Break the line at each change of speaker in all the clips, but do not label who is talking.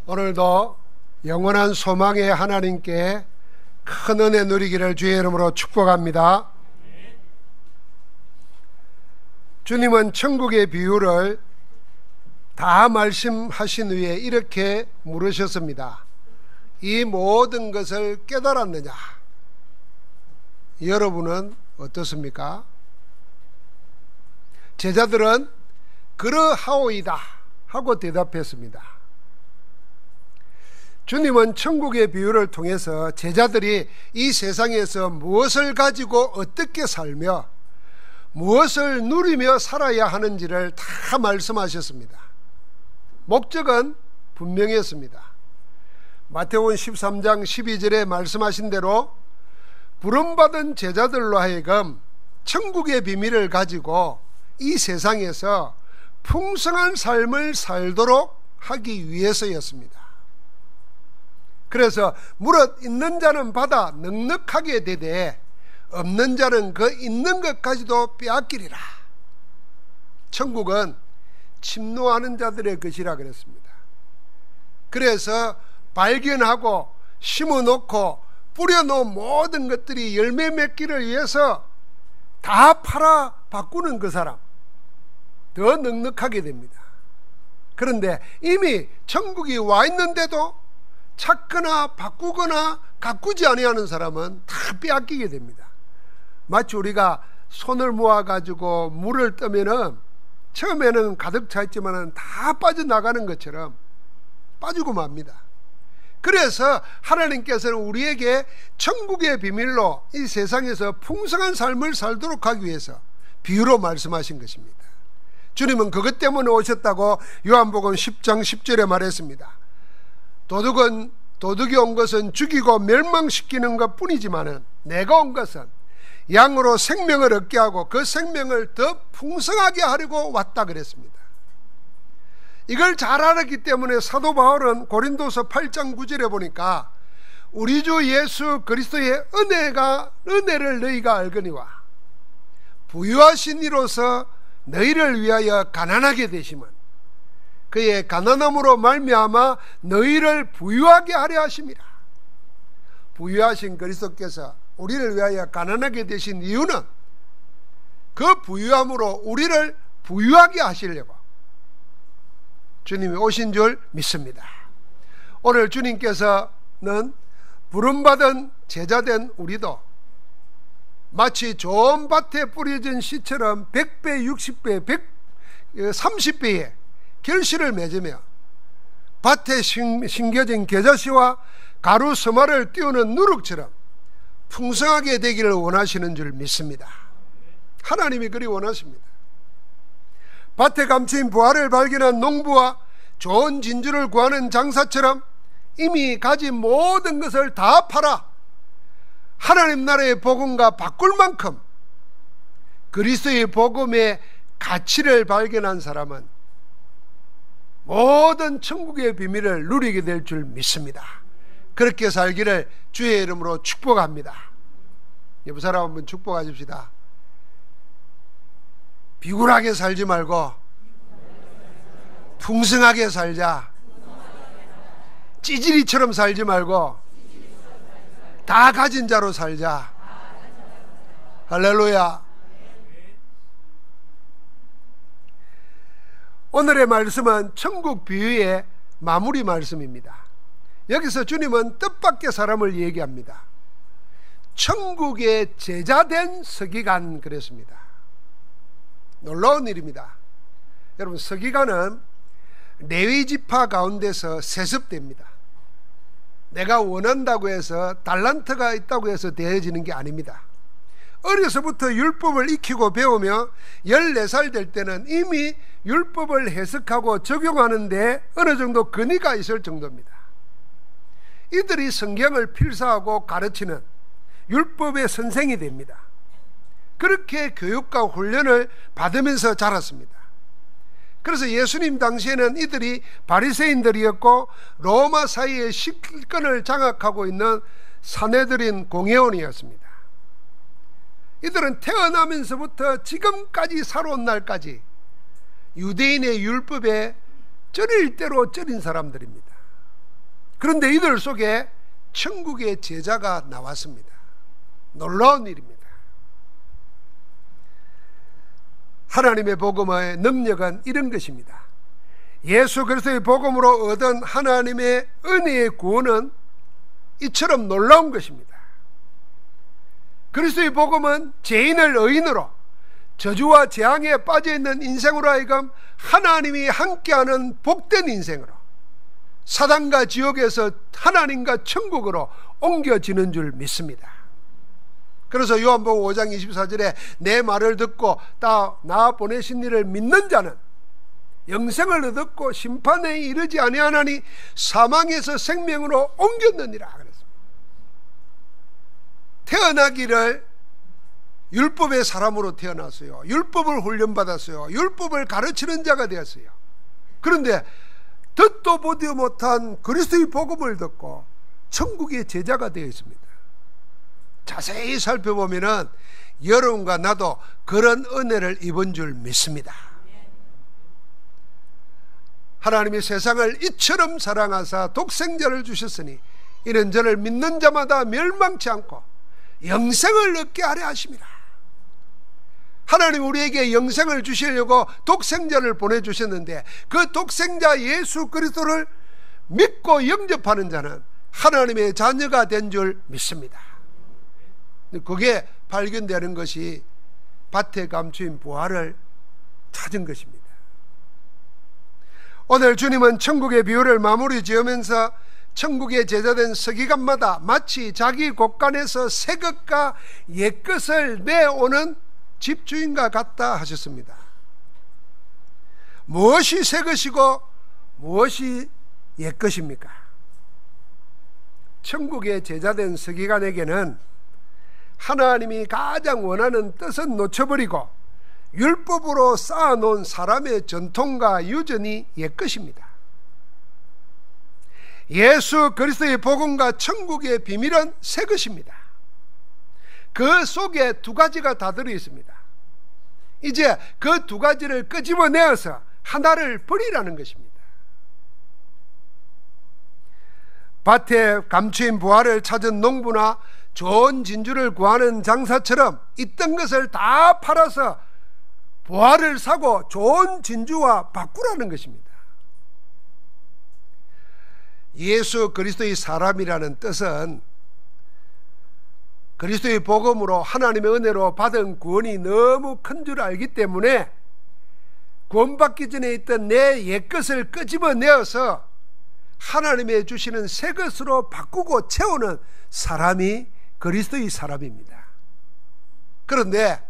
오늘도 영원한 소망의 하나님께 큰 은혜 누리기를 주의 이름으로 축복합니다. 주님은 천국의 비유를 다 말씀하신 후에 이렇게 물으셨습니다. 이 모든 것을 깨달았느냐? 여러분은 어떻습니까? 제자들은 그러하오이다 하고 대답했습니다. 주님은 천국의 비유를 통해서 제자들이 이 세상에서 무엇을 가지고 어떻게 살며 무엇을 누리며 살아야 하는지를 다 말씀하셨습니다. 목적은 분명했습니다. 마태복음 13장 12절에 말씀하신 대로 부름받은 제자들로 하여금 천국의 비밀을 가지고 이 세상에서 풍성한 삶을 살도록 하기 위해서였습니다. 그래서 무릇 있는 자는 받아 넉넉하게 되되 없는 자는 그 있는 것까지도 빼앗기리라. 천국은 침노하는 자들의 것이라 그랬습니다. 그래서 발견하고 심어놓고 뿌려놓은 모든 것들이 열매 맺기를 위해서 다 팔아 바꾸는 그 사람 더 넉넉하게 됩니다. 그런데 이미 천국이 와 있는데도 찾거나 바꾸거나 가꾸지 아니하는 사람은 다 빼앗기게 됩니다. 마치 우리가 손을 모아가지고 물을 뜨면은 처음에는 가득 차 있지만은 다 빠져나가는 것처럼 빠지고 맙니다. 그래서 하나님께서는 우리에게 천국의 비밀로 이 세상에서 풍성한 삶을 살도록 하기 위해서 비유로 말씀하신 것입니다. 주님은 그것 때문에 오셨다고 요한복음 10장 10절에 말했습니다. 도둑이 온 것은 죽이고 멸망시키는 것 뿐이지만은 내가 온 것은 양으로 생명을 얻게 하고 그 생명을 더 풍성하게 하려고 왔다 그랬습니다. 이걸 잘 알았기 때문에 사도 바울은 고린도서 8장 9절에 보니까 우리 주 예수 그리스도의 은혜를 너희가 알거니와 부유하신 이로서 너희를 위하여 가난하게 되심은 그의 가난함으로 말미암아 너희를 부유하게 하려 하심이라. 부유하신 그리스도께서 우리를 위하여 가난하게 되신 이유는 그 부유함으로 우리를 부유하게 하시려고 주님이 오신 줄 믿습니다. 오늘 주님께서는 부름받은 제자된 우리도 마치 좋은 밭에 뿌려진 씨처럼 100배, 60배, 130배의 결실을 맺으며 밭에 심겨진 겨자씨와 가루 서마를 띄우는 누룩처럼 풍성하게 되기를 원하시는 줄 믿습니다. 하나님이 그리 원하십니다. 밭에 감추인 부활을 발견한 농부와 좋은 진주를 구하는 장사처럼 이미 가진 모든 것을 다 팔아 하나님 나라의 복음과 바꿀 만큼 그리스도의 복음의 가치를 발견한 사람은 모든 천국의 비밀을 누리게 될 줄 믿습니다. 그렇게 살기를 주의 이름으로 축복합니다. 옆 사람 한번 축복하십시다. 비굴하게 살지 말고 풍성하게 살자. 찌질이처럼 살지 말고 다 가진 자로 살자. 할렐루야. 오늘의 말씀은 천국 비유의 마무리 말씀입니다. 여기서 주님은 뜻밖의 사람을 얘기합니다. 천국의 제자된 서기관 그랬습니다. 놀라운 일입니다. 여러분, 서기관은 레위 지파 가운데서 세습됩니다. 내가 원한다고 해서 달란트가 있다고 해서 되어지는 게 아닙니다. 어려서부터 율법을 익히고 배우며 14살 될 때는 이미 율법을 해석하고 적용하는데 어느 정도 근위가 있을 정도입니다. 이들이 성경을 필사하고 가르치는 율법의 선생이 됩니다. 그렇게 교육과 훈련을 받으면서 자랐습니다. 그래서 예수님 당시에는 이들이 바리새인들이었고 로마 사이의 식권을 장악하고 있는 사내들인 공회원이었습니다. 이들은 태어나면서부터 지금까지 살아온 날까지 유대인의 율법에 쩔일 대로 쩔인 사람들입니다. 그런데 이들 속에 천국의 제자가 나왔습니다. 놀라운 일입니다. 하나님의 복음의 능력은 이런 것입니다. 예수 그리스도의 복음으로 얻은 하나님의 은혜의 구원은 이처럼 놀라운 것입니다. 그리스도의 복음은 죄인을 의인으로, 저주와 재앙에 빠져있는 인생으로 하여금 하나님이 함께하는 복된 인생으로, 사단과 지옥에서 하나님과 천국으로 옮겨지는 줄 믿습니다. 그래서 요한복음 5장 24절에 내 말을 듣고 나 보내신 이를 믿는 자는 영생을 얻었고 심판에 이르지 아니하나니 사망에서 생명으로 옮겼느니라 그랬습니다. 태어나기를 율법의 사람으로 태어났어요. 율법을 훈련받았어요. 율법을 가르치는 자가 되었어요. 그런데 듣도 보지 못한 그리스도의 복음을 듣고 천국의 제자가 되어 있습니다. 자세히 살펴보면은 여러분과 나도 그런 은혜를 입은 줄 믿습니다. 하나님이 세상을 이처럼 사랑하사 독생자를 주셨으니 이는 저를 믿는 자마다 멸망치 않고 영생을 얻게 하려 하심이라. 하나님 우리에게 영생을 주시려고 독생자를 보내주셨는데 그 독생자 예수 그리스도를 믿고 영접하는 자는 하나님의 자녀가 된 줄 믿습니다. 그게 발견되는 것이 밭에 감추인 부활을 찾은 것입니다. 오늘 주님은 천국의 비유를 마무리 지으면서 천국의 제자된 서기관마다 마치 자기 곳간에서 새 것과 옛 것을 내오는 집주인과 같다 하셨습니다. 무엇이 새 것이고 무엇이 옛 것입니까? 천국의 제자된 서기관에게는 하나님이 가장 원하는 뜻은 놓쳐버리고 율법으로 쌓아놓은 사람의 전통과 유전이 옛 것입니다. 예수 그리스도의 복음과 천국의 비밀은 새 것입니다. 그 속에 두 가지가 다 들어있습니다. 이제 그 두 가지를 끄집어내어서 하나를 버리라는 것입니다. 밭에 감추인 부활을 찾은 농부나 좋은 진주를 구하는 장사처럼 있던 것을 다 팔아서 부활을 사고 좋은 진주와 바꾸라는 것입니다. 예수 그리스도의 사람이라는 뜻은 그리스도의 복음으로 하나님의 은혜로 받은 구원이 너무 큰 줄 알기 때문에 구원받기 전에 있던 내 옛것을 끄집어내어서 하나님의 주시는 새 것으로 바꾸고 채우는 사람이 그리스도의 사람입니다. 그런데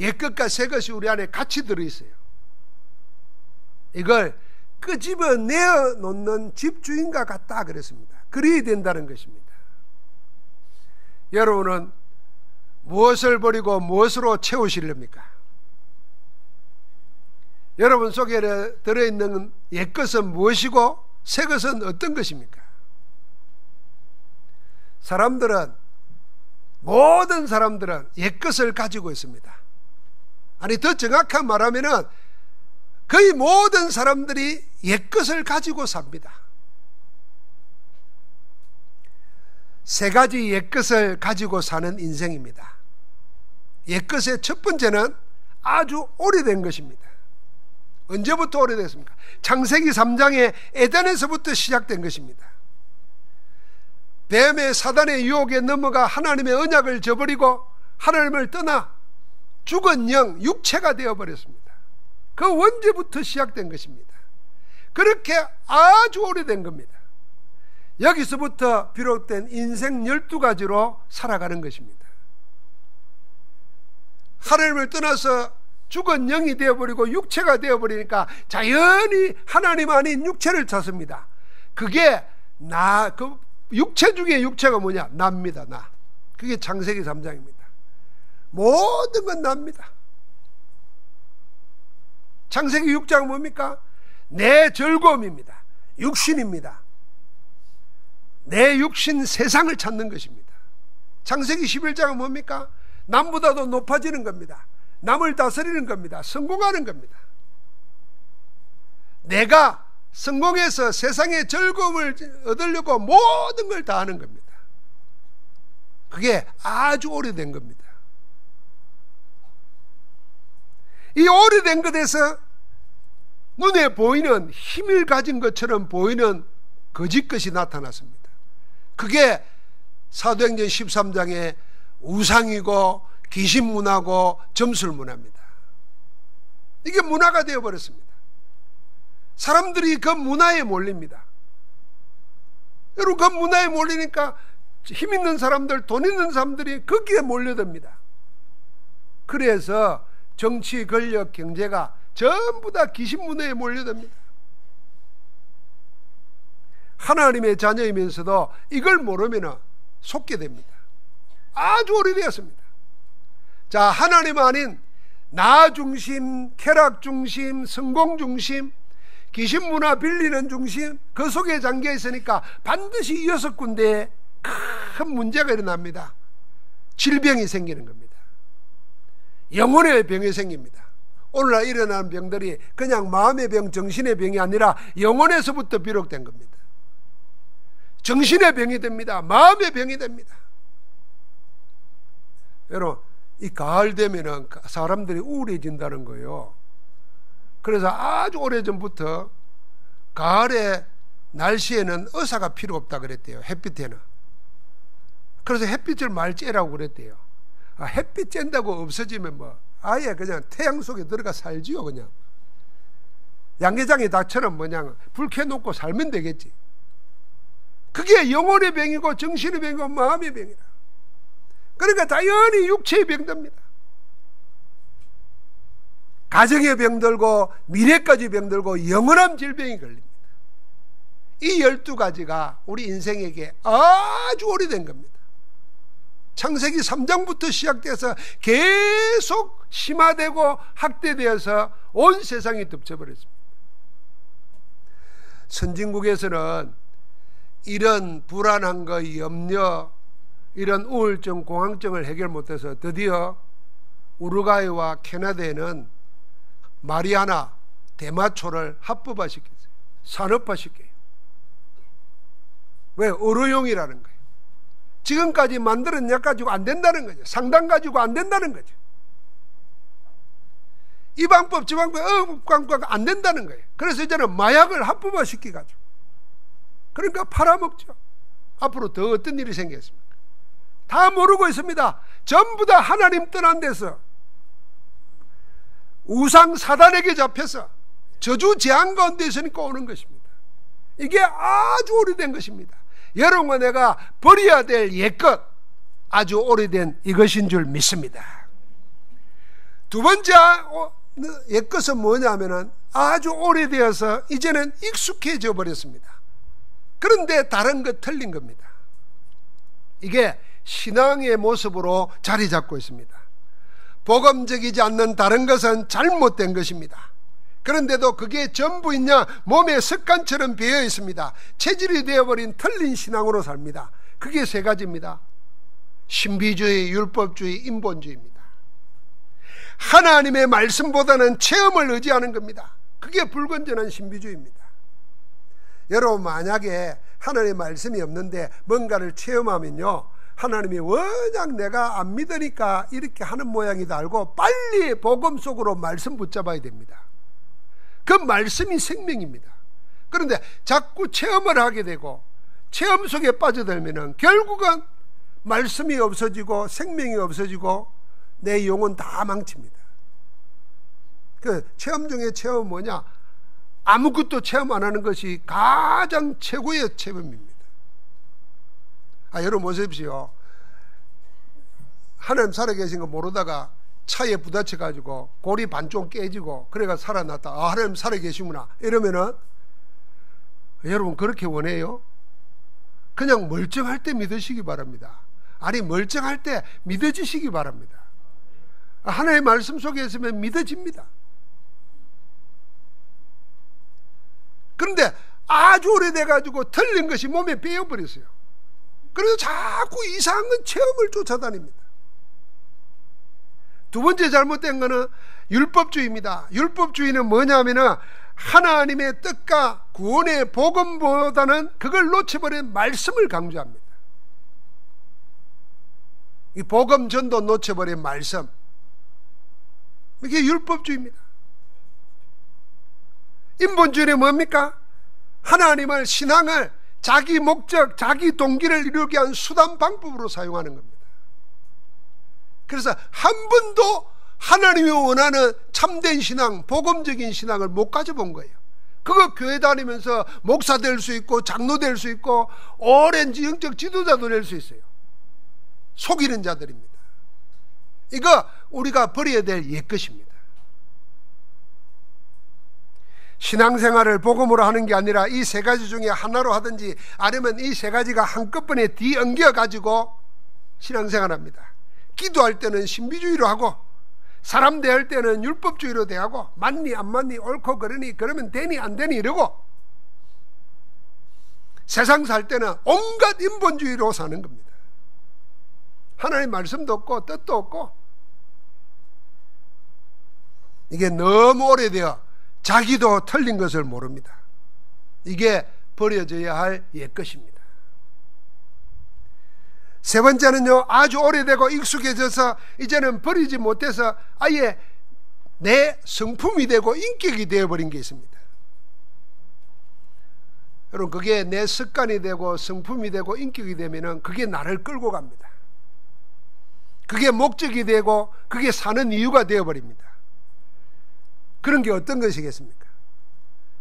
옛것과 새것이 우리 안에 같이 들어있어요. 이걸 끄집어내어 놓는 집주인과 같다 그랬습니다. 그래야 된다는 것입니다. 여러분은 무엇을 버리고 무엇으로 채우시렵니까? 여러분 속에 들어있는 옛것은 무엇이고 새것은 어떤 것입니까? 모든 사람들은 옛것을 가지고 있습니다. 아니 더 정확한 말하면은 거의 모든 사람들이 옛것을 가지고 삽니다. 세 가지 옛것을 가지고 사는 인생입니다. 옛것의 첫 번째는 아주 오래된 것입니다. 언제부터 오래됐습니까? 창세기 3장의 에덴에서부터 시작된 것입니다. 뱀의 사단의 유혹에 넘어가 하나님의 언약을 저버리고 하나님을 떠나 죽은 영, 육체가 되어버렸습니다. 그 원죄부터 시작된 것입니다. 그렇게 아주 오래된 겁니다. 여기서부터 비롯된 인생 12가지로 살아가는 것입니다. 하나님을 떠나서 죽은 영이 되어버리고 육체가 되어버리니까 자연히 하나님 아닌 육체를 찾습니다. 그게 그 육체 중에 육체가 뭐냐? 나입니다. 나. 그게 창세기 3장입니다. 모든 건 납니다. 창세기 6장은 뭡니까? 내 즐거움입니다. 육신입니다. 내 육신 세상을 찾는 것입니다. 창세기 11장은 뭡니까? 남보다도 높아지는 겁니다. 남을 다스리는 겁니다. 성공하는 겁니다. 내가 성공해서 세상의 즐거움을 얻으려고 모든 걸 다 하는 겁니다. 그게 아주 오래된 겁니다. 이 오래된 것에서 눈에 보이는 힘을 가진 것처럼 보이는 거짓 것이 나타났습니다. 그게 사도행전 13장의 우상이고 귀신문화고 점술문화입니다. 이게 문화가 되어버렸습니다. 사람들이 그 문화에 몰립니다. 여러분, 그 문화에 몰리니까 힘 있는 사람들, 돈 있는 사람들이 거기에 몰려듭니다. 그래서 정치, 권력, 경제가 전부 다 귀신 문화에 몰려듭니다. 하나님의 자녀이면서도 이걸 모르면 속게 됩니다. 아주 오래되었습니다. 자, 하나님 아닌 나 중심, 쾌락 중심, 성공 중심, 귀신 문화 빌리는 중심, 그 속에 잠겨 있으니까 반드시 6군데에 큰 문제가 일어납니다. 질병이 생기는 겁니다. 영혼의 병이 생깁니다. 오늘날 일어나는 병들이 그냥 마음의 병, 정신의 병이 아니라 영혼에서부터 비롯된 겁니다. 정신의 병이 됩니다. 마음의 병이 됩니다. 여러분, 이 가을 되면은 사람들이 우울해진다는 거예요. 그래서 아주 오래전부터 가을에 날씨에는 의사가 필요 없다 그랬대요. 햇빛에는. 그래서 햇빛을 많이 쬐라고 그랬대요. 햇빛 쬐다고 없어지면 뭐 아예 그냥 태양 속에 들어가 살지요. 그냥 양계장의 닭처럼 그냥 불 켜놓고 살면 되겠지. 그게 영혼의 병이고 정신의 병이고 마음의 병이라. 그러니까 당연히 육체의 병듭니다. 가정의 병들고 미래까지 병들고 영원한 질병이 걸립니다. 이 12가지가 우리 인생에게 아주 오래된 겁니다. 창세기 3장부터 시작돼서 계속 심화되고 확대되어서 온 세상이 덮쳐버렸습니다. 선진국에서는 이런 불안한 거, 염려, 이런 우울증, 공황증을 해결 못해서 드디어 우루과이와 캐나다에는 마리아나 대마초를 합법화시켰어요. 산업화시켜요. 왜? 의료용이라는 거예요. 지금까지 만드는 약 가지고 안 된다는 거죠. 상담 가지고 안 된다는 거죠. 이 방법, 저 방법 안 된다는 거예요. 그래서 이제는 마약을 합법화시켜가지고 그러니까 팔아먹죠. 앞으로 더 어떤 일이 생겼습니까? 다 모르고 있습니다. 전부 다 하나님 떠난 데서 우상 사단에게 잡혀서 저주 재앙 가운데 있으니까 오는 것입니다. 이게 아주 오래된 것입니다. 여러분과 내가 버려야 될 옛것, 아주 오래된 이것인 줄 믿습니다. 두 번째 옛것은 뭐냐면은 아주 오래되어서 이제는 익숙해져 버렸습니다. 그런데 다른 것 틀린 겁니다. 이게 신앙의 모습으로 자리 잡고 있습니다. 복음적이지 않는 다른 것은 잘못된 것입니다. 그런데도 그게 전부있냐? 몸의 습관처럼 배어 있습니다. 체질이 되어버린 틀린 신앙으로 삽니다. 그게 3가지입니다. 신비주의, 율법주의, 인본주의입니다. 하나님의 말씀보다는 체험을 의지하는 겁니다. 그게 불건전한 신비주의입니다. 여러분, 만약에 하나님의 말씀이 없는데 뭔가를 체험하면요, 하나님이 워낙 내가 안 믿으니까 이렇게 하는 모양이다 알고 빨리 복음 속으로 말씀 붙잡아야 됩니다. 그 말씀이 생명입니다. 그런데 자꾸 체험을 하게 되고 체험 속에 빠져들면 결국은 말씀이 없어지고 생명이 없어지고 내 영혼 다 망칩니다. 그 체험 중에 체험은 뭐냐? 아무것도 체험 안 하는 것이 가장 최고의 체험입니다. 여러분 보십시오. 하나님 살아계신 거 모르다가 차에 부딪혀가지고 골이 반쪽 깨지고 그래가 살아났다. 하나님 살아계시구나 이러면은 여러분 그렇게 원해요? 그냥 멀쩡할 때 믿으시기 바랍니다. 아니 멀쩡할 때 믿어지시기 바랍니다. 하나님의 말씀 속에 있으면 믿어집니다. 그런데 아주 오래돼가지고 틀린 것이 몸에 배어버렸어요. 그래서 자꾸 이상한 체험을 쫓아다닙니다. 두 번째 잘못된 것은 율법주의입니다. 율법주의는 뭐냐면은 하나님의 뜻과 구원의 복음보다는 그걸 놓쳐버린 말씀을 강조합니다. 이 복음 전도 놓쳐버린 말씀, 이게 율법주의입니다. 인본주의는 뭡니까? 하나님을, 신앙을 자기 목적, 자기 동기를 이루기 위한 수단 방법으로 사용하는 겁니다. 그래서 한 번도 하나님이 원하는 참된 신앙, 복음적인 신앙을 못 가져본 거예요. 그거 교회 다니면서 목사 될 수 있고 장로 될 수 있고 오랜 영적 지도자도 될 수 있어요. 속이는 자들입니다. 이거 우리가 버려야 될 옛것입니다. 신앙생활을 복음으로 하는 게 아니라 이 세 가지 중에 하나로 하든지 아니면 이 세 가지가 한꺼번에 뒤엉겨 가지고 신앙생활합니다. 기도할 때는 신비주의로 하고 사람 대할 때는 율법주의로 대하고 맞니 안 맞니 옳고 그러니 그러면 되니 안 되니 이러고 세상 살 때는 온갖 인본주의로 사는 겁니다. 하나님 말씀도 없고 뜻도 없고 이게 너무 오래되어 자기도 틀린 것을 모릅니다. 이게 버려져야 할 옛것입니다. 세 번째는요, 아주 오래되고 익숙해져서 이제는 버리지 못해서 아예 내 성품이 되고 인격이 되어버린 게 있습니다. 여러분, 그게 내 습관이 되고 성품이 되고 인격이 되면은 그게 나를 끌고 갑니다. 그게 목적이 되고 그게 사는 이유가 되어버립니다. 그런 게 어떤 것이겠습니까?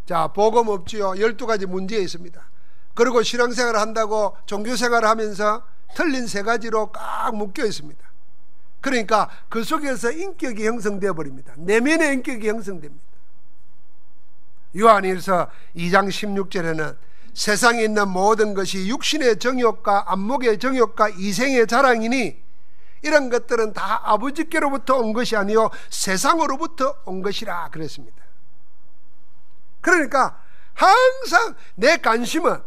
자, 복음 없지요. 12가지 문제 있습니다. 그리고 신앙생활을 한다고 종교생활을 하면서 틀린 세 가지로 꽉 묶여 있습니다. 그러니까 그 속에서 인격이 형성되어 버립니다. 내면의 인격이 형성됩니다. 요한일서 2장 16절에는 세상에 있는 모든 것이 육신의 정욕과 안목의 정욕과 이생의 자랑이니 이런 것들은 다 아버지께로부터 온 것이 아니요 세상으로부터 온 것이라 그랬습니다. 그러니까 항상 내 관심은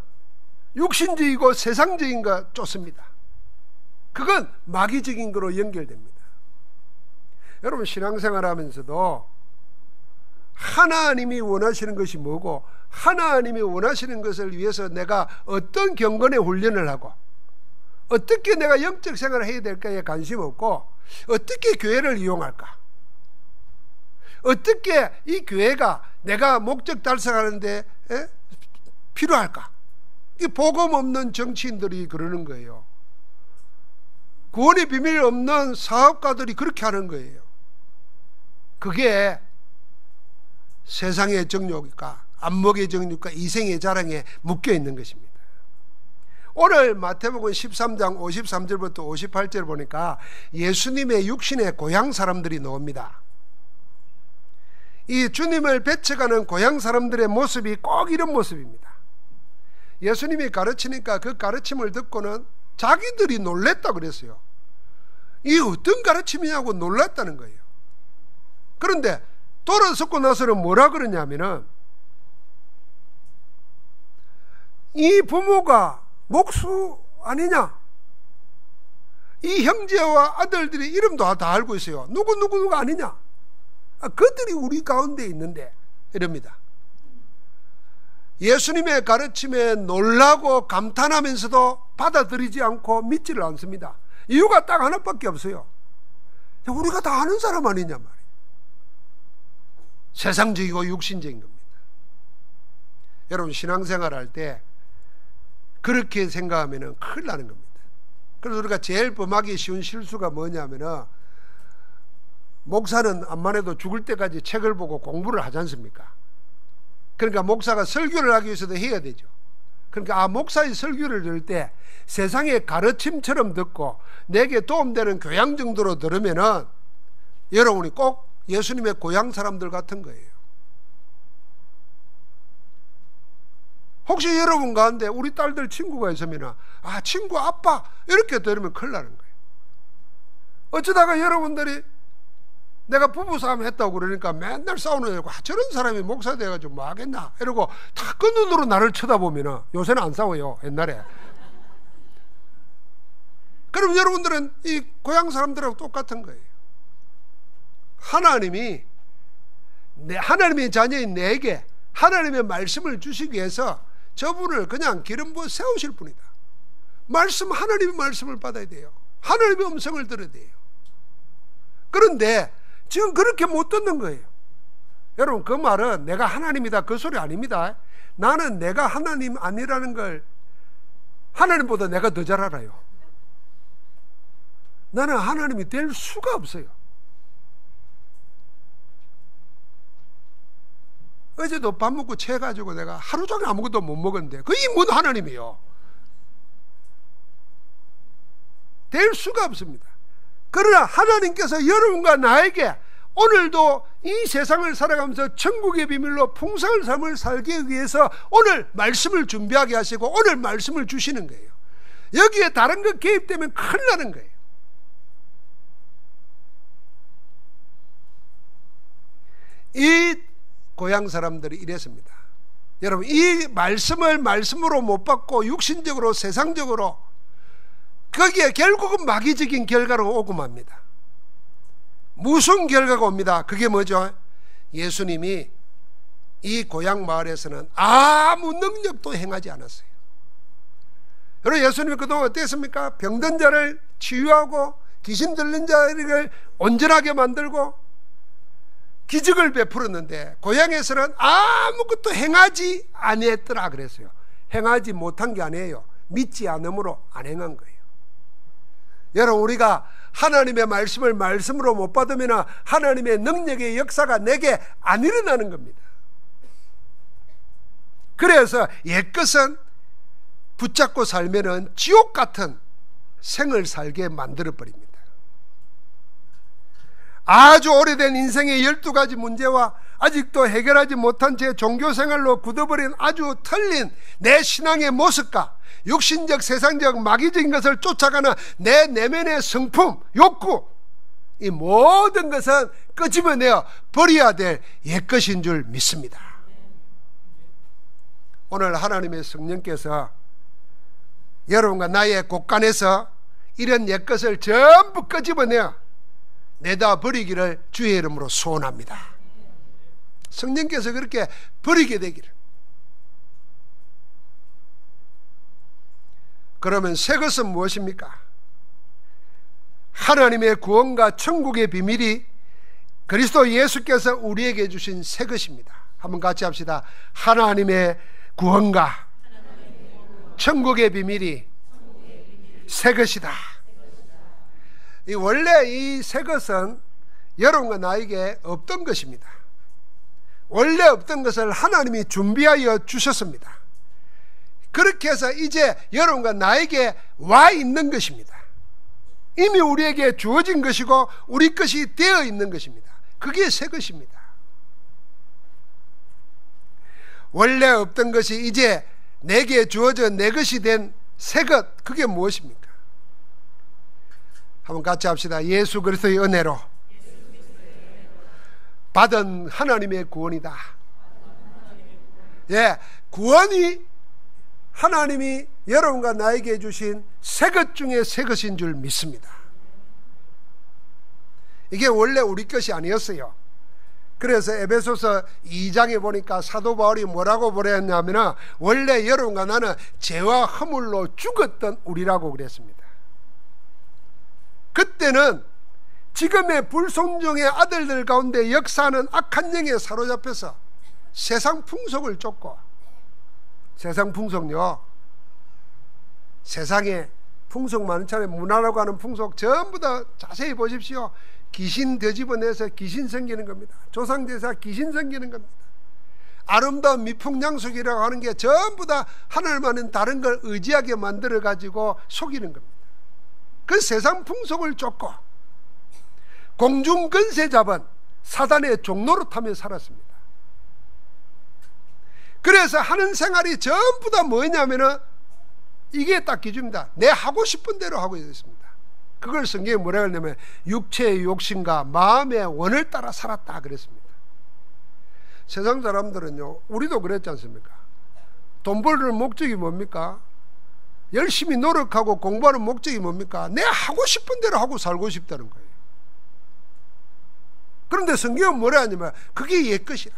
육신적이고 세상적인 거 쫓습니다. 그건 마귀적인 거로 연결됩니다. 여러분, 신앙생활 하면서도 하나님이 원하시는 것이 뭐고 하나님이 원하시는 것을 위해서 내가 어떤 경건의 훈련을 하고 어떻게 내가 영적 생활을 해야 될까에 관심 없고 어떻게 교회를 이용할까, 어떻게 이 교회가 내가 목적 달성하는데 필요할까. 이 복음 없는 정치인들이 그러는 거예요. 구원의 비밀 없는 사업가들이 그렇게 하는 거예요. 그게 세상의 정욕과 안목의 정욕과 이생의 자랑에 묶여 있는 것입니다. 오늘 마태복음 13장 53절부터 58절 보니까 예수님의 육신의 고향 사람들이 나옵니다. 이 주님을 배척하는 고향 사람들의 모습이 꼭 이런 모습입니다. 예수님이 가르치니까 그 가르침을 듣고는 자기들이 놀랬다 그랬어요. 이게 어떤 가르침이냐고 놀랐다는 거예요. 그런데 돌아서고 나서는 뭐라 그러냐면은 이 부모가 목수 아니냐, 이 형제와 아들들이 이름도 다 알고 있어요. 누구누구가 아니냐, 그들이 우리 가운데 있는데 이럽니다. 예수님의 가르침에 놀라고 감탄하면서도 받아들이지 않고 믿지를 않습니다. 이유가 딱 하나밖에 없어요. 우리가 다 아는 사람 아니냐 말이에요. 세상적이고 육신적인 겁니다. 여러분, 신앙생활 할 때 그렇게 생각하면 큰일 나는 겁니다. 그래서 우리가 제일 범하기 쉬운 실수가 뭐냐면은 목사는 암만 해도 죽을 때까지 책을 보고 공부를 하지 않습니까? 그러니까 목사가 설교를 하기 위해서도 해야 되죠. 그러니까 목사의 설교를 들을 때 세상의 가르침처럼 듣고 내게 도움되는 교양 정도로 들으면은 여러분이 꼭 예수님의 고향 사람들 같은 거예요. 혹시 여러분 가운데 우리 딸들 친구가 있으면 친구 아빠 이렇게 들으면 큰일 나는 거예요. 어쩌다가 여러분들이 내가 부부싸움 했다고 그러니까 맨날 싸우는 애고 저런 사람이 목사 돼가지고 뭐 하겠나 이러고 다 그 눈으로 나를 쳐다보면 요새는 안 싸워요. 옛날에. 그럼 여러분들은 이 고향 사람들하고 똑같은 거예요. 하나님의 자녀인 내게 하나님의 말씀을 주시기 위해서 저분을 그냥 기름 부어 세우실 뿐이다. 하나님의 말씀을 받아야 돼요. 하나님의 음성을 들어야 돼요. 그런데 지금 그렇게 못 듣는 거예요. 여러분, 그 말은 내가 하나님이다 그 소리 아닙니다. 나는 내가 하나님 아니라는 걸 하나님보다 내가 더 잘 알아요. 나는 하나님이 될 수가 없어요. 어제도 밥 먹고 체해가지고 내가 하루 종일 아무것도 못 먹었는데 그게 뭔 하나님이요? 될 수가 없습니다. 그러나 하나님께서 여러분과 나에게 오늘도 이 세상을 살아가면서 천국의 비밀로 풍성한 삶을 살기 위해서 오늘 말씀을 준비하게 하시고 오늘 말씀을 주시는 거예요. 여기에 다른 것 개입되면 큰일 나는 거예요. 이 고향 사람들이 이랬습니다. 여러분, 이 말씀을 말씀으로 못 받고 육신적으로 세상적으로 거기에 결국은 마귀적인 결과로 오고 맙니다. 무슨 결과가 옵니다. 그게 뭐죠? 예수님이 이 고향 마을에서는 아무 능력도 행하지 않았어요. 여러분, 예수님이 그동안 어땠습니까? 병든 자를 치유하고 귀신 들린 자를 온전하게 만들고 기적을 베풀었는데 고향에서는 아무것도 행하지 아니했더라 그랬어요. 행하지 못한 게 아니에요. 믿지 않음으로 안 행한 거예요. 여러분, 우리가 하나님의 말씀을 말씀으로 못 받으면 하나님의 능력의 역사가 내게 안 일어나는 겁니다. 그래서 옛것은 붙잡고 살면은 지옥 같은 생을 살게 만들어버립니다. 아주 오래된 인생의 12가지 문제와 아직도 해결하지 못한 제 종교생활로 굳어버린 아주 틀린 내 신앙의 모습과 육신적 세상적 마귀적인 것을 쫓아가는 내 내면의 성품, 욕구, 이 모든 것은 끄집어내어 버려야 될 옛것인 줄 믿습니다. 오늘 하나님의 성령께서 여러분과 나의 곳간에서 이런 옛것을 전부 끄집어내어 내다 버리기를 주의 이름으로 소원합니다. 성령께서 그렇게 버리게 되기를. 그러면 새 것은 무엇입니까? 하나님의 구원과 천국의 비밀이 그리스도 예수께서 우리에게 주신 새 것입니다. 한번 같이 합시다. 하나님의 구원과 천국의 비밀이 새 것이다. 원래 이 새 것은 여러분과 나에게 없던 것입니다. 원래 없던 것을 하나님이 준비하여 주셨습니다. 그렇게 해서 이제 여러분과 나에게 와 있는 것입니다. 이미 우리에게 주어진 것이고 우리 것이 되어 있는 것입니다. 그게 새 것입니다. 원래 없던 것이 이제 내게 주어져 내 것이 된 새 것, 그게 무엇입니까? 한번 같이 합시다. 예수 그리스도의 은혜로 받은 하나님의 구원이다. 예, 구원이 하나님이 여러분과 나에게 주신 새 것 중에 새 것인 줄 믿습니다. 이게 원래 우리 것이 아니었어요. 그래서 에베소서 2장에 보니까 사도 바울이 뭐라고 보냈냐면 원래 여러분과 나는 죄와 허물로 죽었던 우리라고 그랬습니다. 그때는 지금의 불순종의 아들들 가운데 역사하는 악한 영에 사로잡혀서 세상 풍속을 쫓고, 세상 풍속요, 세상에 풍속 많잖아요. 문화라고 하는 풍속 전부 다 자세히 보십시오. 귀신 되집어내서 귀신 생기는 겁니다. 조상대사 귀신 생기는 겁니다. 아름다운 미풍양속이라고 하는 게 전부 다 하늘만은 다른 걸 의지하게 만들어 가지고 속이는 겁니다. 그 세상 풍속을 쫓고 공중 근세 잡은 사단의 종노릇하며 살았습니다. 그래서 하는 생활이 전부 다 뭐냐면은 이게 딱 기준입니다. 내 하고 싶은 대로 하고 있습니다. 그걸 성경에 뭐라고 하냐면 육체의 욕심과 마음의 원을 따라 살았다 그랬습니다. 세상 사람들은요, 우리도 그랬지 않습니까? 돈 벌는 목적이 뭡니까? 열심히 노력하고 공부하는 목적이 뭡니까? 내 하고 싶은 대로 하고 살고 싶다는 거예요. 그런데 성경은 뭐라 하냐면 그게 옛것이라.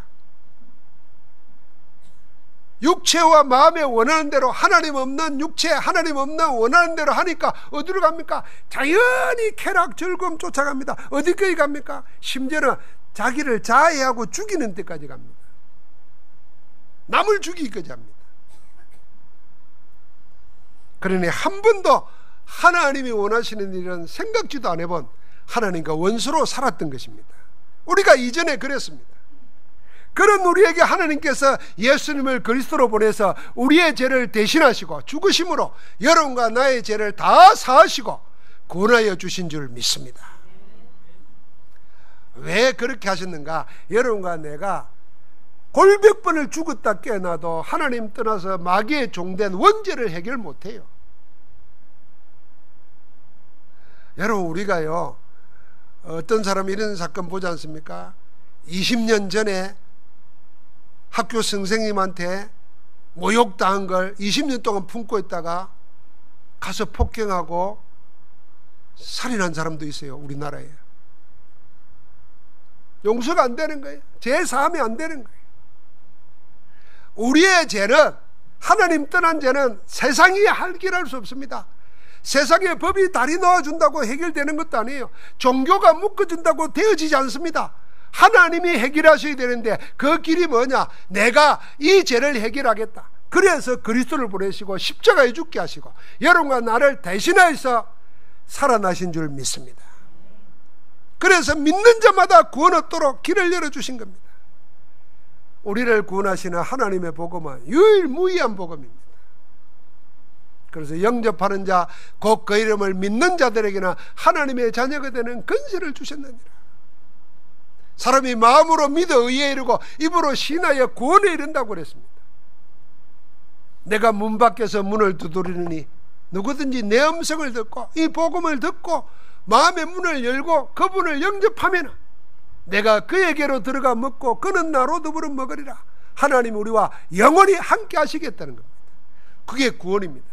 육체와 마음에 원하는 대로, 하나님 없는 육체, 하나님 없는 원하는 대로 하니까 어디로 갑니까? 자연히 쾌락 즐거움 쫓아갑니다. 어디까지 갑니까? 심지어는 자기를 자해하고 죽이는 데까지 갑니다. 남을 죽이기까지 합니다. 그러니 한 번도 하나님이 원하시는 일은 생각지도 안 해본 하나님과 원수로 살았던 것입니다. 우리가 이전에 그랬습니다. 그런 우리에게 하나님께서 예수님을 그리스도로 보내서 우리의 죄를 대신하시고 죽으심으로 여러분과 나의 죄를 다 사하시고 구원하여 주신 줄 믿습니다. 왜 그렇게 하셨는가? 여러분과 내가 골백 번을 죽었다 깨어나도 하나님 떠나서 마귀의 종된 원죄를 해결 못해요. 여러분, 우리가요, 어떤 사람이 이런 사건 보지 않습니까? 20년 전에 학교 선생님한테 모욕당한 걸 20년 동안 품고 있다가 가서 폭행하고 살인한 사람도 있어요. 우리나라에. 용서가 안 되는 거예요. 죄 사함이 안 되는 거예요. 우리의 죄는, 하나님 떠난 죄는 세상이 해결할 수 없습니다. 세상의 법이 다리 놓아준다고 해결되는 것도 아니에요. 종교가 묶어준다고 되어지지 않습니다. 하나님이 해결하셔야 되는데 그 길이 뭐냐? 내가 이 죄를 해결하겠다. 그래서 그리스도를 보내시고 십자가에 죽게 하시고 여러분과 나를 대신하여서 살아나신 줄 믿습니다. 그래서 믿는 자마다 구원 얻도록 길을 열어주신 겁니다. 우리를 구원하시는 하나님의 복음은 유일무이한 복음입니다. 그래서 영접하는 자, 곧 그 이름을 믿는 자들에게는 하나님의 자녀가 되는 권세를 주셨느니라. 사람이 마음으로 믿어 의에 이르고 입으로 신하여 구원에 이른다고 그랬습니다. 내가 문 밖에서 문을 두드리느니 누구든지 내 음성을 듣고 이 복음을 듣고 마음의 문을 열고 그분을 영접하면 내가 그에게로 들어가 먹고 그는 나로 더불어 먹으리라. 하나님 우리와 영원히 함께 하시겠다는 겁니다. 그게 구원입니다.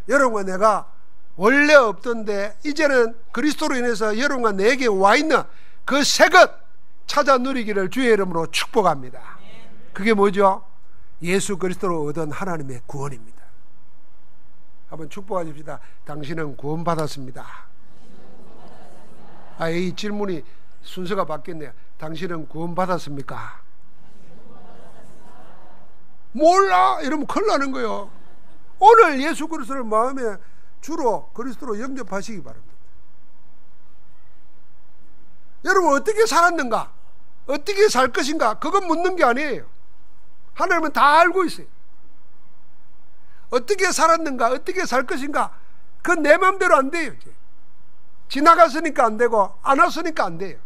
여러분과 내가 원래 없던데 이제는 그리스도로 인해서 여러분과 내게 와 있는 그 새 것 찾아 누리기를 주의 이름으로 축복합니다. 그게 뭐죠? 예수 그리스도로 얻은 하나님의 구원입니다. 한번 축복하십시다. 당신은 구원받았습니다. 이 질문이 순서가 바뀌었네요. 당신은 구원받았습니까? 몰라! 이러면 큰일 나는 거예요. 오늘 예수 그리스도를 마음에 주로 그리스도로 영접하시기 바랍니다. 여러분, 어떻게 살았는가? 어떻게 살 것인가? 그건 묻는 게 아니에요. 하나님은 다 알고 있어요. 어떻게 살았는가? 어떻게 살 것인가? 그건 내 마음대로 안 돼요. 이제. 지나갔으니까 안 되고 안 왔으니까 안 돼요.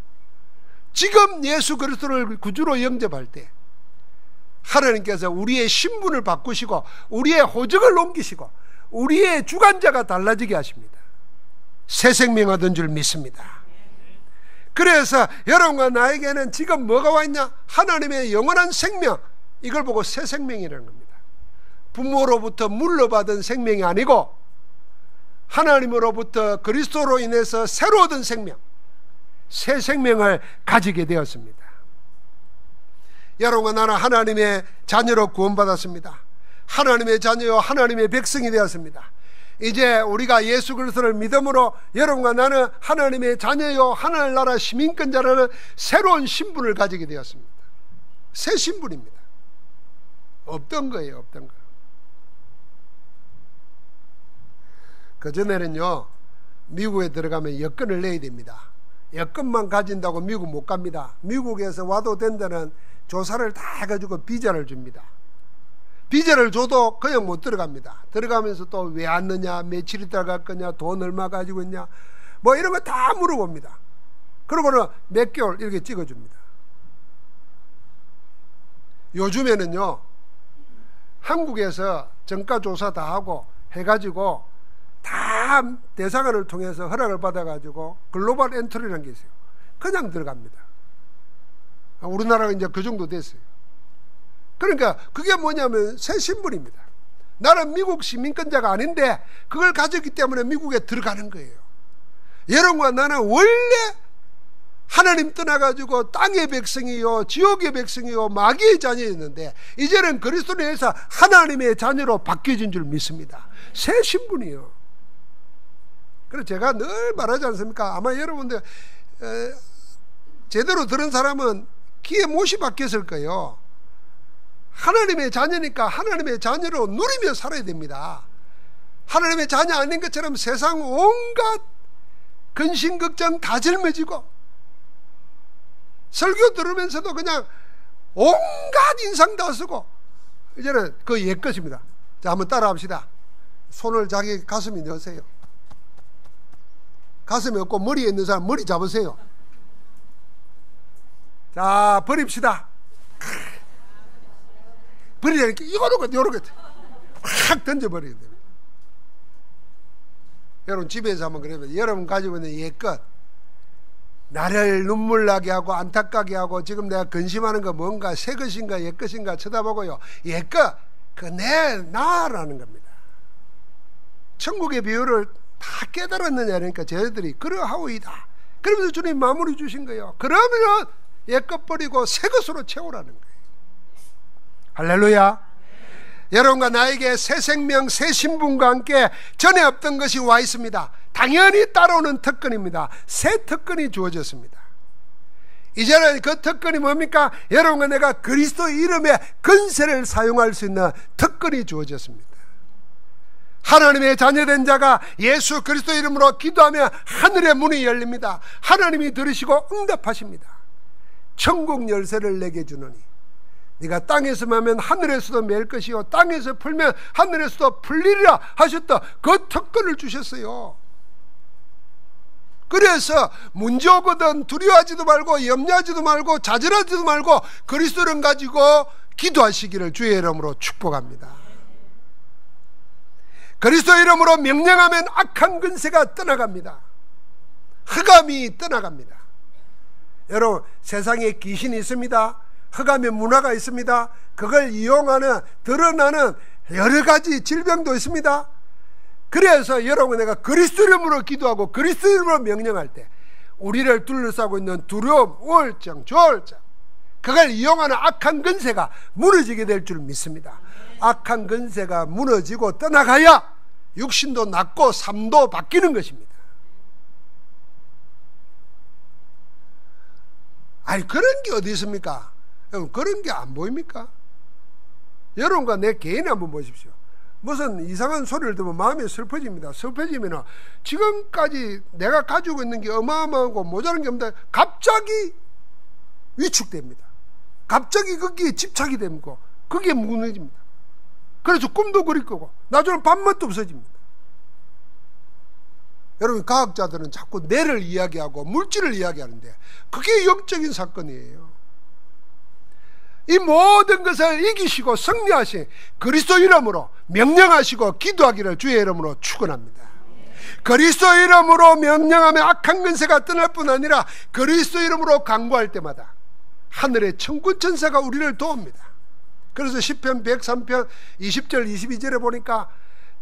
지금 예수 그리스도를 구주로 영접할 때 하나님께서 우리의 신분을 바꾸시고 우리의 호적을 옮기시고 우리의 주관자가 달라지게 하십니다. 새 생명 얻은 줄 믿습니다. 그래서 여러분과 나에게는 지금 뭐가 와 있냐? 하나님의 영원한 생명, 이걸 보고 새 생명이라는 겁니다. 부모로부터 물려받은 생명이 아니고 하나님으로부터 그리스도로 인해서 새로 얻은 생명, 새 생명을 가지게 되었습니다. 여러분과 나는 하나님의 자녀로 구원받았습니다. 하나님의 자녀요 하나님의 백성이 되었습니다. 이제 우리가 예수 그리스도를 믿음으로 여러분과 나는 하나님의 자녀요 하늘나라 시민권자라는 새로운 신분을 가지게 되었습니다. 새 신분입니다. 없던 거예요. 없던 거. 그전에는요 미국에 들어가면 여권을 내야 됩니다. 여권만 가진다고 미국 못 갑니다. 미국에서 와도 된다는 조사를 다 해가지고 비자를 줍니다. 비자를 줘도 그냥 못 들어갑니다. 들어가면서 또 왜 왔느냐, 며칠 있다 갈 거냐, 돈 얼마 가지고 있냐, 뭐 이런 거 다 물어봅니다. 그러고는 몇 개월 이렇게 찍어줍니다. 요즘에는요 한국에서 정가조사 다 하고 해가지고 다 대사관을 통해서 허락을 받아가지고 글로벌 엔트리라는 게 있어요. 그냥 들어갑니다. 우리나라가 이제 그 정도 됐어요. 그러니까 그게 뭐냐면 새 신분입니다. 나는 미국 시민권자가 아닌데 그걸 가졌기 때문에 미국에 들어가는 거예요. 여러분과 나는 원래 하나님 떠나가지고 땅의 백성이요 지옥의 백성이요 마귀의 자녀였는데 이제는 그리스도로 인해서 하나님의 자녀로 바뀌어진 줄 믿습니다. 새 신분이요. 그래서 제가 늘 말하지 않습니까? 아마 여러분들 제대로 들은 사람은 귀에 못이 박혔을 거예요. 하나님의 자녀니까 하나님의 자녀로 누리며 살아야 됩니다. 하나님의 자녀 아닌 것처럼 세상 온갖 근심 걱정 다 짊어지고 설교 들으면서도 그냥 온갖 인상 다 쓰고 이제는 그 옛 것입니다. 자, 한번 따라 합시다. 손을 자기 가슴에 넣으세요. 가슴에 없고 머리에 있는 사람 머리 잡으세요. 자, 버립시다. 버리려니까 요렇게 확 던져버려야 됩니다. 여러분 집에서 한번 그러면 여러분 가지고 있는 옛것 나를 눈물 나게 하고 안타깝게 하고 지금 내가 근심하는 거 뭔가 새 것인가 옛 것인가 쳐다보고요. 옛것 그 내 나라는 겁니다. 천국의 비유를 다 깨달았느냐 그러니까 저희들이 그러하오이다. 그러면서 주님 마무리 주신 거예요. 그러면 옛것 버리고 새 것으로 채우라는 거예요. 할렐루야. 여러분과 나에게 새 생명 새 신분과 함께 전에 없던 것이 와 있습니다. 당연히 따라오는 특권입니다. 새 특권이 주어졌습니다. 이제는 그 특권이 뭡니까? 여러분과 내가 그리스도 이름의 권세를 사용할 수 있는 특권이 주어졌습니다. 하나님의 자녀된 자가 예수 그리스도 이름으로 기도하면 하늘의 문이 열립니다. 하나님이 들으시고 응답하십니다. 천국 열쇠를 내게 주노니 네가 땅에서 하면 하늘에서도 맬 것이요 땅에서 풀면 하늘에서도 풀리리라 하셨다. 그 특권을 주셨어요. 그래서 문제 오거든 두려워하지도 말고 염려하지도 말고 좌절하지도 말고 그리스도를 가지고 기도하시기를 주의 이름으로 축복합니다. 그리스도 이름으로 명령하면 악한 근세가 떠나갑니다. 흑암이 떠나갑니다. 여러분 세상에 귀신이 있습니다. 흑암의 문화가 있습니다. 그걸 이용하는 드러나는 여러 가지 질병도 있습니다. 그래서 여러분 내가 그리스도 이름으로 기도하고 그리스도 이름으로 명령할 때 우리를 둘러싸고 있는 두려움, 우울증, 조울증 그걸 이용하는 악한 근세가 무너지게 될 줄 믿습니다. 악한 근세가 무너지고 떠나가야 육신도 낫고 삶도 바뀌는 것입니다. 아니 그런 게 어디 있습니까? 여러분 그런 게 안 보입니까? 여러분과 내 개인을 한번 보십시오. 무슨 이상한 소리를 들으면 마음이 슬퍼집니다. 슬퍼지면 지금까지 내가 가지고 있는 게 어마어마하고 모자란 게 없는데 갑자기 위축됩니다. 갑자기 거기에 집착이 되고 그게 무너집니다. 그래서 꿈도 그릴 거고 나중에 밥맛도 없어집니다. 여러분 과학자들은 자꾸 뇌를 이야기하고 물질을 이야기하는데 그게 영적인 사건이에요. 이 모든 것을 이기시고 승리하신 그리스도 이름으로 명령하시고 기도하기를 주의 이름으로 축원합니다. 그리스도 이름으로 명령하며 악한 근세가 떠날 뿐 아니라 그리스도 이름으로 간구할 때마다 하늘의 천군 천사가 우리를 도웁니다. 그래서 시편 103편 20절 22절에 보니까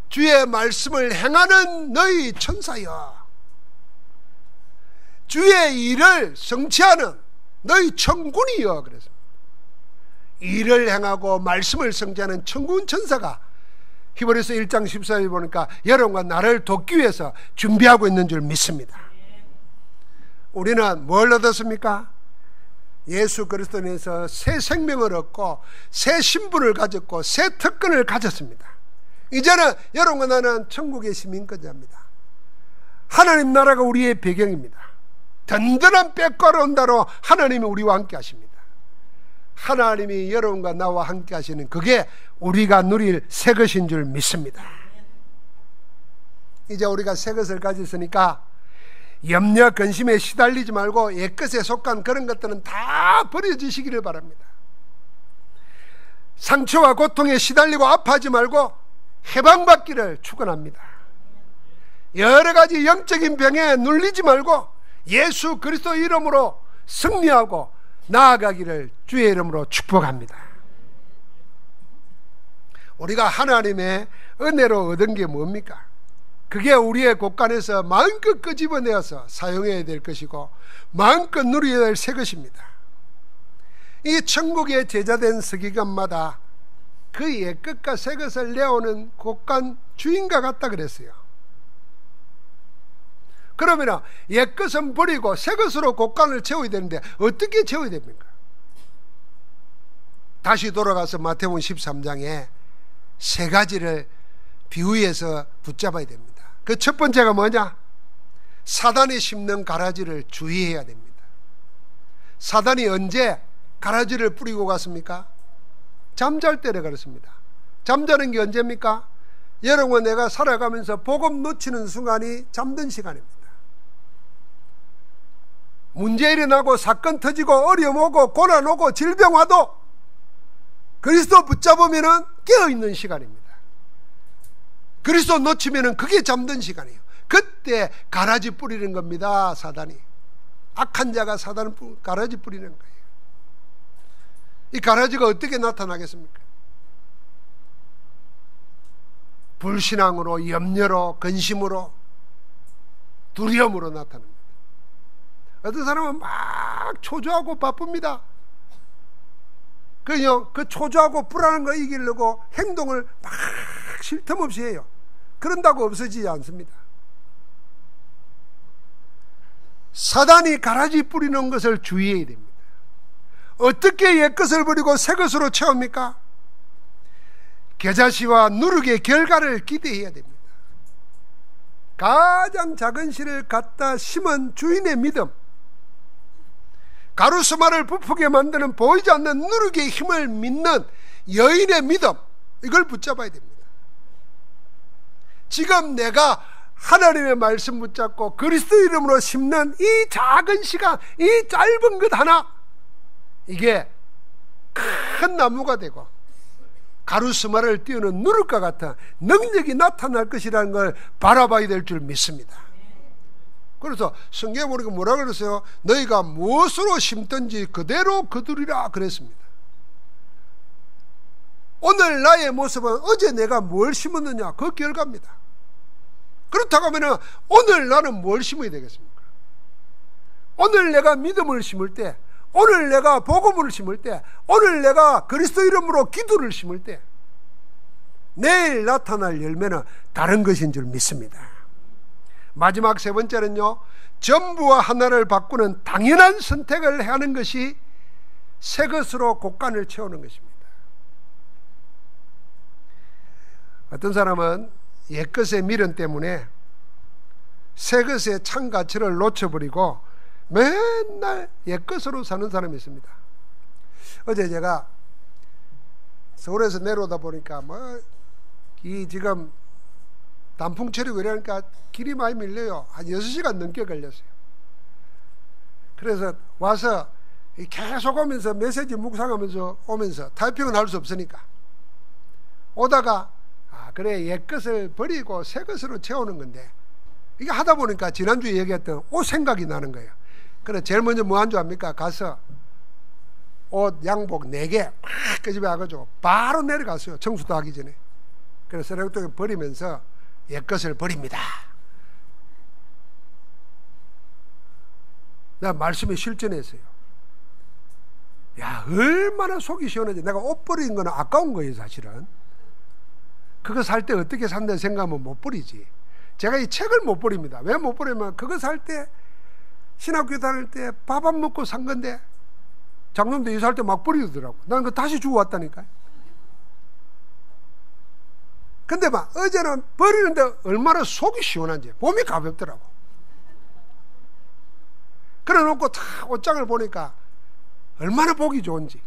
주의 말씀을 행하는 너희 천사여 주의 일을 성취하는 너희 천군이여 그랬습니다. 일을 행하고 말씀을 성취하는 천군 천사가 히브리서 1장 14절에 보니까 여러분과 나를 돕기 위해서 준비하고 있는 줄 믿습니다. 우리는 뭘 얻었습니까? 예수 그리스도에서 새 생명을 얻고 새 신분을 가졌고 새 특권을 가졌습니다. 이제는 여러분과 나는 천국의 시민권자입니다. 하나님 나라가 우리의 배경입니다. 든든한 빽과로 온다로 하나님이 우리와 함께 하십니다. 하나님이 여러분과 나와 함께 하시는 그게 우리가 누릴 새 것인 줄 믿습니다. 이제 우리가 새 것을 가졌으니까 염려 근심에 시달리지 말고 옛것에 속한 그런 것들은 다 버려지시기를 바랍니다. 상처와 고통에 시달리고 아파하지 말고 해방받기를 축원합니다. 여러 가지 영적인 병에 눌리지 말고 예수 그리스도 이름으로 승리하고 나아가기를 주의 이름으로 축복합니다. 우리가 하나님의 은혜로 얻은 게 뭡니까? 그게 우리의 곳간에서 마음껏 끄집어내어서 사용해야 될 것이고 마음껏 누려야 될 새 것입니다. 이 천국의 제자된 서기관마다 그 옛것과 새 것을 내오는 곳간 주인과 같다 그랬어요. 그러면 옛것은 버리고 새 것으로 곳간을 채워야 되는데 어떻게 채워야 됩니까? 다시 돌아가서 마태복음 13장에 세 가지를 비유해서 붙잡아야 됩니다. 그 첫 번째가 뭐냐? 사단이 심는 가라지를 주의해야 됩니다. 사단이 언제 가라지를 뿌리고 갔습니까? 잠잘 때래 그렇습니다. 잠자는 게 언제입니까? 여러분, 내가 살아가면서 복음 놓치는 순간이 잠든 시간입니다. 문제 일어나고 사건 터지고 어려움 오고 고난 오고 질병 와도 그리스도 붙잡으면 깨어있는 시간입니다. 그리스도 놓치면 그게 잠든 시간이에요. 그때 가라지 뿌리는 겁니다. 사단이. 악한 자가 사단을 가라지 뿌리는 거예요. 이 가라지가 어떻게 나타나겠습니까? 불신앙으로, 염려로, 근심으로, 두려움으로 나타납니다. 어떤 사람은 막 초조하고 바쁩니다. 그 초조하고 불안한 거 이기려고 행동을 막 쉴 틈 없이 해요. 그런다고 없어지지 않습니다. 사단이 가라지 뿌리는 것을 주의해야 됩니다. 어떻게 옛것을 버리고 새것으로 채웁니까? 겨자씨와 누룩의 결과를 기대해야 됩니다. 가장 작은 씨를 갖다 심은 주인의 믿음, 가루수말을 부풀게 만드는 보이지 않는 누룩의 힘을 믿는 여인의 믿음, 이걸 붙잡아야 됩니다. 지금 내가 하나님의 말씀 붙잡고 그리스도 이름으로 심는 이 작은 시간, 이 짧은 것 하나, 이게 큰 나무가 되고 가루수말을 띄우는 누룩과 같은 능력이 나타날 것이라는 걸 바라봐야 될 줄 믿습니다. 그래서 성경에 보니까 뭐라 그랬어요? 너희가 무엇으로 심든지 그대로 거두리라 그랬습니다. 오늘 나의 모습은 어제 내가 뭘 심었느냐, 그 결과입니다. 그렇다고 하면 오늘 나는 뭘 심어야 되겠습니까? 오늘 내가 믿음을 심을 때, 오늘 내가 복음을 심을 때, 오늘 내가 그리스도 이름으로 기도를 심을 때 내일 나타날 열매는 다른 것인 줄 믿습니다. 마지막 세 번째는요, 전부와 하나를 바꾸는 당연한 선택을 하는 것이 새 것으로 곳간을 채우는 것입니다. 어떤 사람은 옛것의 미련 때문에 새 것의 참 가치를 놓쳐버리고 맨날 옛것으로 사는 사람이 있습니다. 어제 제가 서울에서 내려오다 보니까 이 지금 단풍철이고 이러니까 길이 많이 밀려요. 한 6시간 넘게 걸렸어요. 그래서 와서 계속 오면서 메시지 묵상하면서 오면서 타이핑은 할 수 없으니까 오다가 그래, 옛것을 버리고 새 것으로 채우는 건데, 이게 하다 보니까 지난주에 얘기했던 옷 생각이 나는 거예요. 그래 제일 먼저 뭐 한 줄 압니까? 가서 옷 양복 4개 막 끄집어가지고 바로 내려갔어요. 청소도 하기 전에. 그래서 쓰레기통에 버리면서 옛것을 버립니다. 내가 말씀에 실전했어요. 야, 얼마나 속이 시원하지. 내가 옷 버린 거는 아까운 거예요, 사실은. 그거 살 때 어떻게 산다 생각하면 못 버리지. 제가 이 책을 못 버립니다. 왜 못 버리면 그거 살 때, 신학교 다닐 때 밥 안 먹고 산 건데 장놈도 이사할 때 막 버리더라고. 나는 그거 다시 주고 왔다니까요. 근데 어제는 버리는데 얼마나 속이 시원한지, 몸이 가볍더라고. 그래 놓고 다 옷장을 보니까 얼마나 보기 좋은지.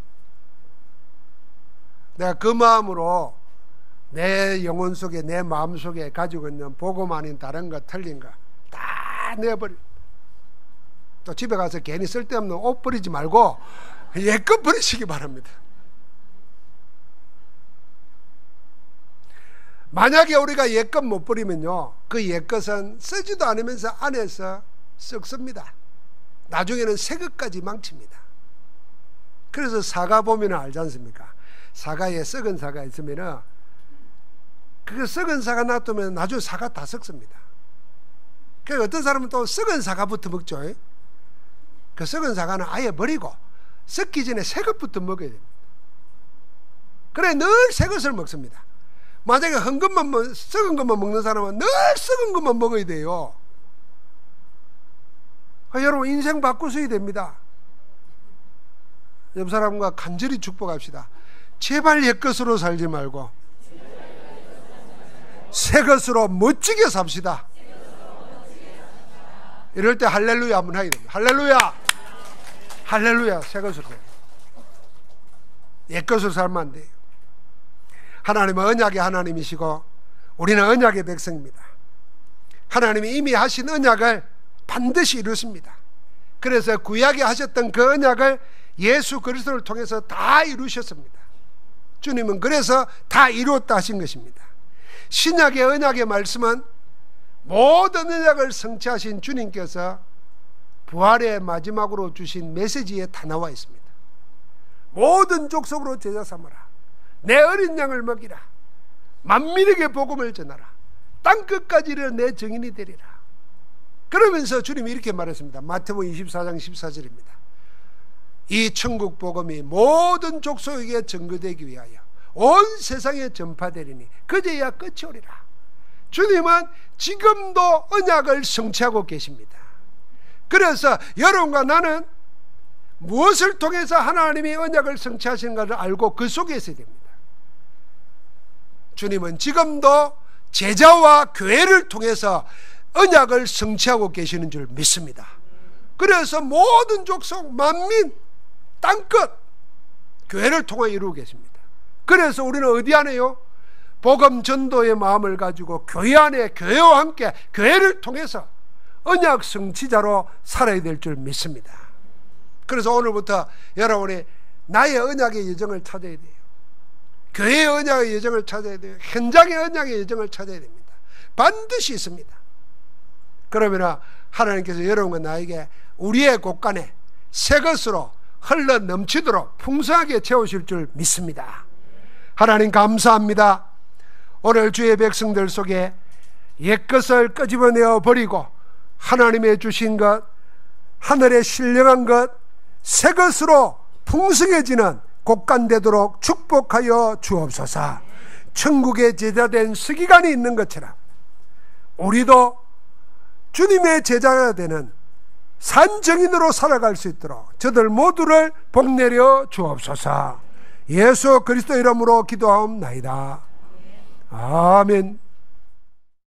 내가 그 마음으로 내 영혼 속에, 내 마음 속에 가지고 있는 복음 아닌 다른 거, 틀린 거 다 내버려. 또 집에 가서 괜히 쓸데없는 옷 버리지 말고 옛것 버리시기 바랍니다. 만약에 우리가 옛것 못 버리면요, 그 옛것은 쓰지도 않으면서 안에서 썩습니다. 나중에는 새 것까지 망칩니다. 그래서 사과 보면 알지 않습니까? 사과에 썩은 사과 있으면 그 썩은 사과 놔두면 나중에 사과 다 썩습니다. 그러니까 어떤 사람은 또 썩은 사과부터 먹죠. 그 썩은 사과는 아예 버리고 썩기 전에 새 것부터 먹어야 됩니다. 그래 늘 새 것을 먹습니다. 만약에 썩은 것만 먹는 사람은 늘 썩은 것만 먹어야 돼요. 여러분 인생 바꾸셔야 됩니다. 옆 사람과 간절히 축복합시다. 제발 옛 것으로 살지 말고 새 것으로 멋지게 삽시다. 이럴 때 할렐루야 한번 하게 됩니다. 할렐루야, 할렐루야. 새 것으로, 옛 것으로 살면 안 돼요. 하나님은 언약의 하나님이시고 우리는 언약의 백성입니다. 하나님이 이미 하신 언약을 반드시 이루십니다. 그래서 구약에 하셨던 그 언약을 예수 그리스도를 통해서 다 이루셨습니다. 주님은 그래서 다 이루었다 하신 것입니다. 신약의 언약의 말씀은 모든 언약을 성취하신 주님께서 부활의 마지막으로 주신 메시지에 다 나와 있습니다. 모든 족속으로 제자 삼으라. 내 어린 양을 먹이라. 만민에게 복음을 전하라. 땅끝까지 이르러 내 증인이 되리라. 그러면서 주님이 이렇게 말했습니다. 마태복음 24장 14절입니다. 이 천국 복음이 모든 족속에게 전거되기 위하여 온 세상에 전파되리니 그제야 끝이 오리라. 주님은 지금도 언약을 성취하고 계십니다. 그래서 여러분과 나는 무엇을 통해서 하나님이 언약을 성취하시는가를 알고 그 속에 있어야 됩니다. 주님은 지금도 제자와 교회를 통해서 언약을 성취하고 계시는 줄 믿습니다. 그래서 모든 족속, 만민, 땅끝 교회를 통해 이루고 계십니다. 그래서 우리는 어디 안에요? 복음 전도의 마음을 가지고 교회 안에 교회와 함께 교회를 통해서 언약 성취자로 살아야 될 줄 믿습니다. 그래서 오늘부터 여러분이 나의 언약의 여정을 찾아야 돼요. 교회의 언약의 여정을 찾아야 돼요. 현장의 언약의 여정을 찾아야 됩니다. 반드시 있습니다. 그러면 하나님께서 여러분과 나에게 우리의 곳간에 새 것으로 흘러 넘치도록 풍성하게 채우실 줄 믿습니다. 하나님 감사합니다. 오늘 주의 백성들 속에 옛것을 끄집어내어 버리고 하나님의 주신 것, 하늘의 신령한 것, 새 것으로 풍성해지는 곳간 되도록 축복하여 주옵소서. 천국의 제자된 서기관이 있는 것처럼 우리도 주님의 제자가 되는 산정인으로 살아갈 수 있도록 저들 모두를 복내려 주옵소서. 예수 그리스도 이름으로 기도하옵나이다. 아멘.